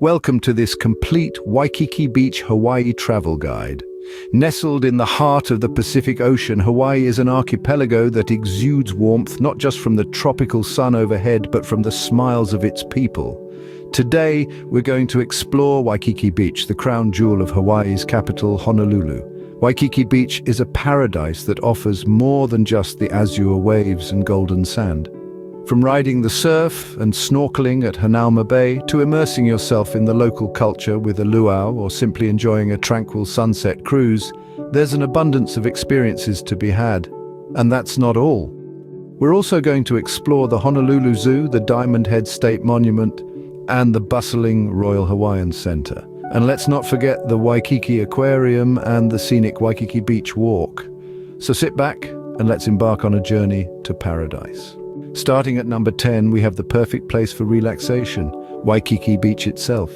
Welcome to this complete Waikiki Beach, Hawaii travel guide. Nestled in the heart of the Pacific Ocean, Hawaii is an archipelago that exudes warmth not just from the tropical sun overhead, but from the smiles of its people. Today, we're going to explore Waikiki Beach, the crown jewel of Hawaii's capital, Honolulu. Waikiki Beach is a paradise that offers more than just the azure waves and golden sand. From riding the surf and snorkeling at Hana Bay to immersing yourself in the local culture with a luau or simply enjoying a tranquil sunset cruise, there's an abundance of experiences to be had. And that's not all. We're also going to explore the Honolulu Zoo, the Diamond Head State Monument, and the bustling Royal Hawaiian Center. And let's not forget the Waikiki Aquarium and the scenic Waikiki Beach Walk. So sit back and let's embark on a journey to paradise. Starting at number 10, we have the perfect place for relaxation, Waikiki Beach itself.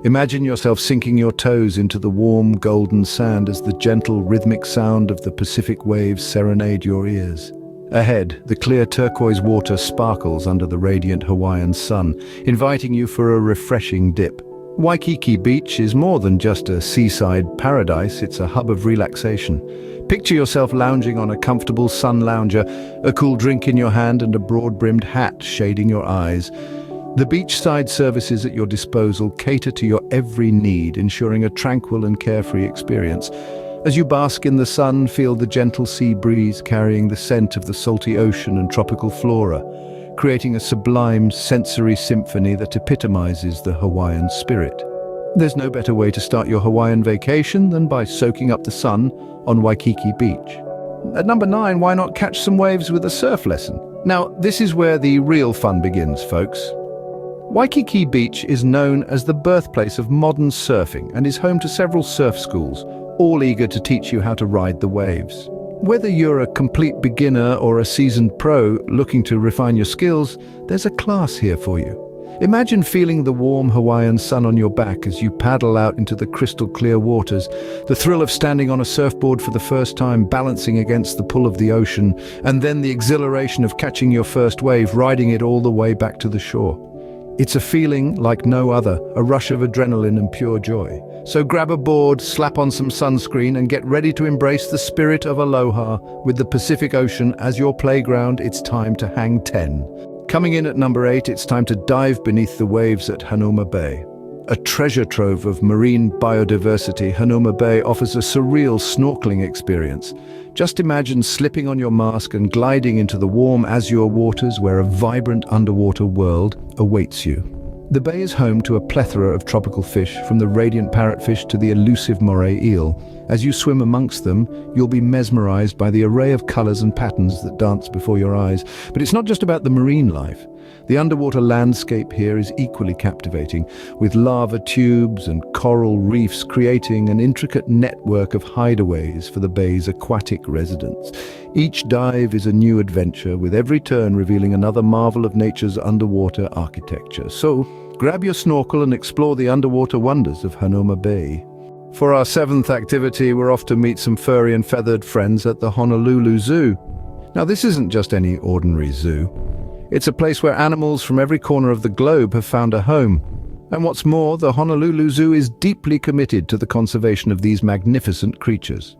Imagine yourself sinking your toes into the warm, golden sand as the gentle, rhythmic sound of the Pacific waves serenade your ears. Ahead, the clear turquoise water sparkles under the radiant Hawaiian sun, inviting you for a refreshing dip. Waikiki Beach is more than just a seaside paradise, it's a hub of relaxation. Picture yourself lounging on a comfortable sun lounger, a cool drink in your hand and a broad-brimmed hat shading your eyes. The beachside services at your disposal cater to your every need, ensuring a tranquil and carefree experience. As you bask in the sun, feel the gentle sea breeze carrying the scent of the salty ocean and tropical flora, creating a sublime sensory symphony that epitomizes the Hawaiian spirit. There's no better way to start your Hawaiian vacation than by soaking up the sun on Waikiki Beach. At number 9, why not catch some waves with a surf lesson? Now, this is where the real fun begins, folks. Waikiki Beach is known as the birthplace of modern surfing and is home to several surf schools, all eager to teach you how to ride the waves. Whether you're a complete beginner or a seasoned pro looking to refine your skills, there's a class here for you. Imagine feeling the warm Hawaiian sun on your back as you paddle out into the crystal clear waters, the thrill of standing on a surfboard for the first time, balancing against the pull of the ocean, and then the exhilaration of catching your first wave, riding it all the way back to the shore. It's a feeling like no other, a rush of adrenaline and pure joy. So grab a board, slap on some sunscreen, and get ready to embrace the spirit of aloha. With the Pacific Ocean as your playground, it's time to hang 10. Coming in at number 8, it's time to dive beneath the waves at Hana Bay. A treasure trove of marine biodiversity, Hana Bay offers a surreal snorkeling experience. Just imagine slipping on your mask and gliding into the warm azure waters where a vibrant underwater world awaits you. The bay is home to a plethora of tropical fish, from the radiant parrotfish to the elusive moray eel. As you swim amongst them, you'll be mesmerized by the array of colors and patterns that dance before your eyes. But it's not just about the marine life. The underwater landscape here is equally captivating, with lava tubes and coral reefs creating an intricate network of hideaways for the bay's aquatic residents. Each dive is a new adventure, with every turn revealing another marvel of nature's underwater architecture. So, grab your snorkel and explore the underwater wonders of Hana Bay. For our 7th activity, we're off to meet some furry and feathered friends at the Honolulu Zoo. Now, this isn't just any ordinary zoo. It's a place where animals from every corner of the globe have found a home. And what's more, the Honolulu Zoo is deeply committed to the conservation of these magnificent creatures.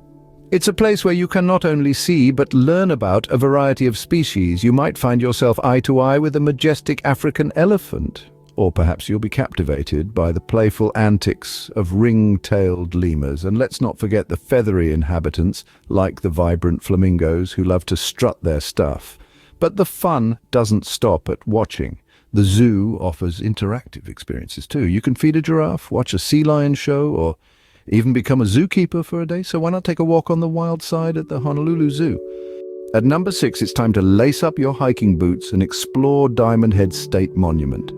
It's a place where you can not only see but learn about a variety of species. You might find yourself eye to eye with a majestic African elephant. Or perhaps you'll be captivated by the playful antics of ring-tailed lemurs. And let's not forget the feathery inhabitants, like the vibrant flamingos who love to strut their stuff. But the fun doesn't stop at watching. The zoo offers interactive experiences too. You can feed a giraffe, watch a sea lion show, or even become a zookeeper for a day. So why not take a walk on the wild side at the Honolulu Zoo? At number 6, it's time to lace up your hiking boots and explore Diamond Head State Monument.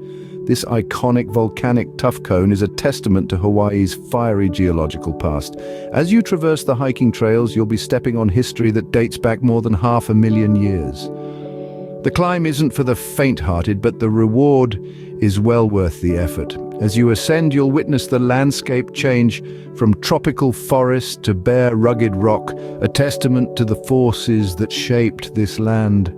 This iconic volcanic tuff cone is a testament to Hawaii's fiery geological past. As you traverse the hiking trails, you'll be stepping on history that dates back more than 500,000 years. The climb isn't for the faint-hearted, but the reward is well worth the effort. As you ascend, you'll witness the landscape change from tropical forest to bare, rugged rock, a testament to the forces that shaped this land.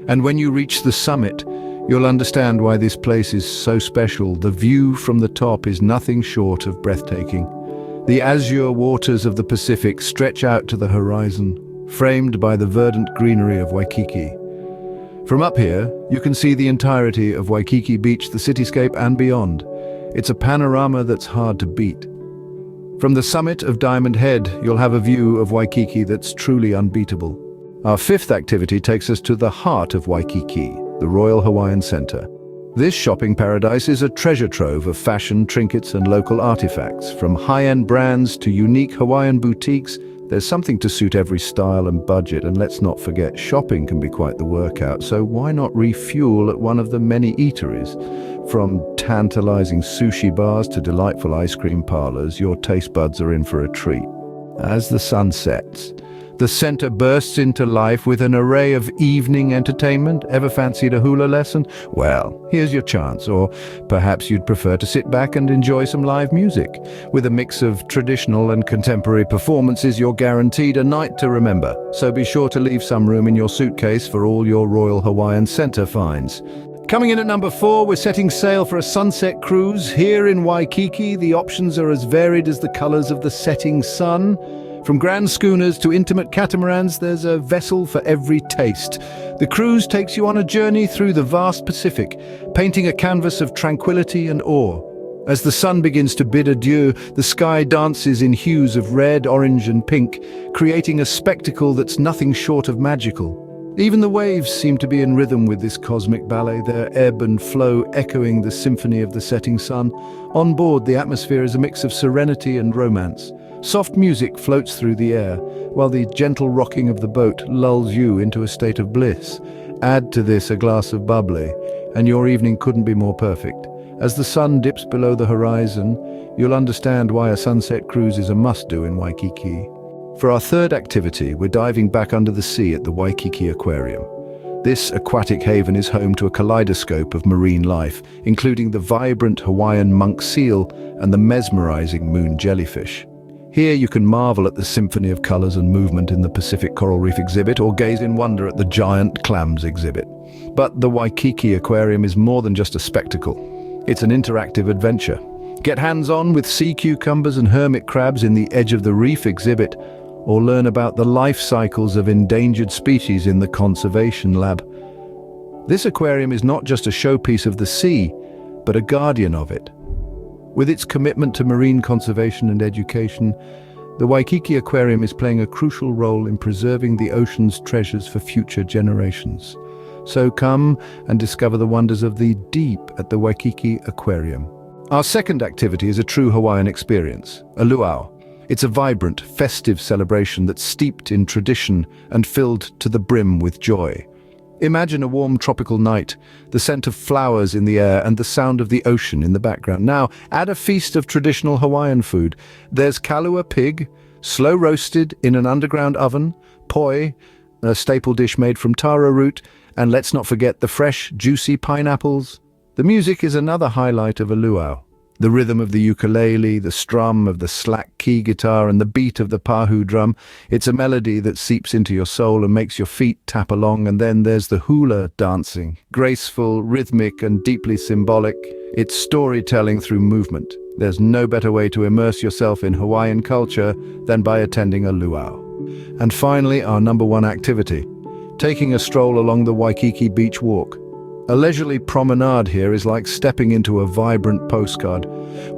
And when you reach the summit, You'll understand why this place is so special. The view from the top is nothing short of breathtaking. The azure waters of the Pacific stretch out to the horizon, framed by the verdant greenery of Waikiki. From up here, you can see the entirety of Waikiki Beach, the cityscape and beyond. It's a panorama that's hard to beat. From the summit of Diamond Head, you'll have a view of Waikiki that's truly unbeatable. Our fifth activity takes us to the heart of Waikiki, the Royal Hawaiian Center. This shopping paradise is a treasure trove of fashion, trinkets and local artifacts. From high-end brands to unique Hawaiian boutiques, there's something to suit every style and budget. And let's not forget, shopping can be quite the workout, so why not refuel at one of the many eateries? From tantalizing sushi bars to delightful ice cream parlors, your taste buds are in for a treat. As the sun sets, the center bursts into life with an array of evening entertainment. Ever fancied a hula lesson? Well, here's your chance. Or perhaps you'd prefer to sit back and enjoy some live music. With a mix of traditional and contemporary performances, you're guaranteed a night to remember. So be sure to leave some room in your suitcase for all your Royal Hawaiian Center finds. Coming in at number 4, we're setting sail for a sunset cruise. Here in Waikiki, the options are as varied as the colors of the setting sun. From grand schooners to intimate catamarans, there's a vessel for every taste. The cruise takes you on a journey through the vast Pacific, painting a canvas of tranquility and awe. As the sun begins to bid adieu, the sky dances in hues of red, orange and pink, creating a spectacle that's nothing short of magical. Even the waves seem to be in rhythm with this cosmic ballet, their ebb and flow echoing the symphony of the setting sun. On board, the atmosphere is a mix of serenity and romance. Soft music floats through the air, while the gentle rocking of the boat lulls you into a state of bliss. Add to this a glass of bubbly, and your evening couldn't be more perfect. As the sun dips below the horizon, you'll understand why a sunset cruise is a must-do in Waikiki. For our third activity, we're diving back under the sea at the Waikiki Aquarium. This aquatic haven is home to a kaleidoscope of marine life, including the vibrant Hawaiian monk seal and the mesmerizing moon jellyfish. Here you can marvel at the symphony of colors and movement in the Pacific Coral Reef exhibit, or gaze in wonder at the giant clams exhibit. But the Waikiki Aquarium is more than just a spectacle. It's an interactive adventure. Get hands-on with sea cucumbers and hermit crabs in the Edge of the Reef exhibit, or learn about the life cycles of endangered species in the Conservation Lab. This aquarium is not just a showpiece of the sea, but a guardian of it. With its commitment to marine conservation and education, the Waikiki Aquarium is playing a crucial role in preserving the ocean's treasures for future generations. So come and discover the wonders of the deep at the Waikiki Aquarium. Our second activity is a true Hawaiian experience, a luau. It's a vibrant, festive celebration that's steeped in tradition and filled to the brim with joy. Imagine a warm tropical night, the scent of flowers in the air and the sound of the ocean in the background. Now, add a feast of traditional Hawaiian food. There's kalua pig, slow roasted in an underground oven, poi, a staple dish made from taro root, and let's not forget the fresh, juicy pineapples. The music is another highlight of a luau. The rhythm of the ukulele, the strum of the slack key guitar and the beat of the pahu drum. It's a melody that seeps into your soul and makes your feet tap along. And then there's the hula dancing. Graceful, rhythmic and deeply symbolic. It's storytelling through movement. There's no better way to immerse yourself in Hawaiian culture than by attending a luau. And finally, our number 1 activity, taking a stroll along the Waikiki Beach walk. A leisurely promenade here is like stepping into a vibrant postcard.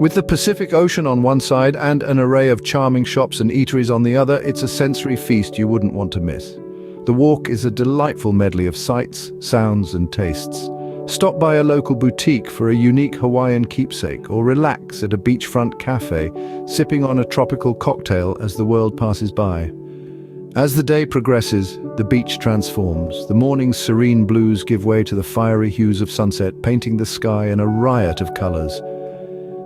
With the Pacific Ocean on one side and an array of charming shops and eateries on the other, it's a sensory feast you wouldn't want to miss. The walk is a delightful medley of sights, sounds and tastes. Stop by a local boutique for a unique Hawaiian keepsake, or relax at a beachfront cafe, sipping on a tropical cocktail as the world passes by. As the day progresses, the beach transforms. The morning's serene blues give way to the fiery hues of sunset, painting the sky in a riot of colors.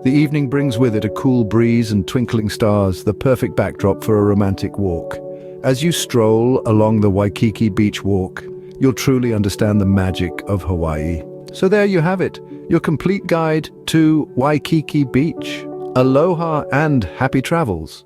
The evening brings with it a cool breeze and twinkling stars, the perfect backdrop for a romantic walk. As you stroll along the Waikiki Beach walk, you'll truly understand the magic of Hawaii. So there you have it, your complete guide to Waikiki Beach. Aloha and happy travels.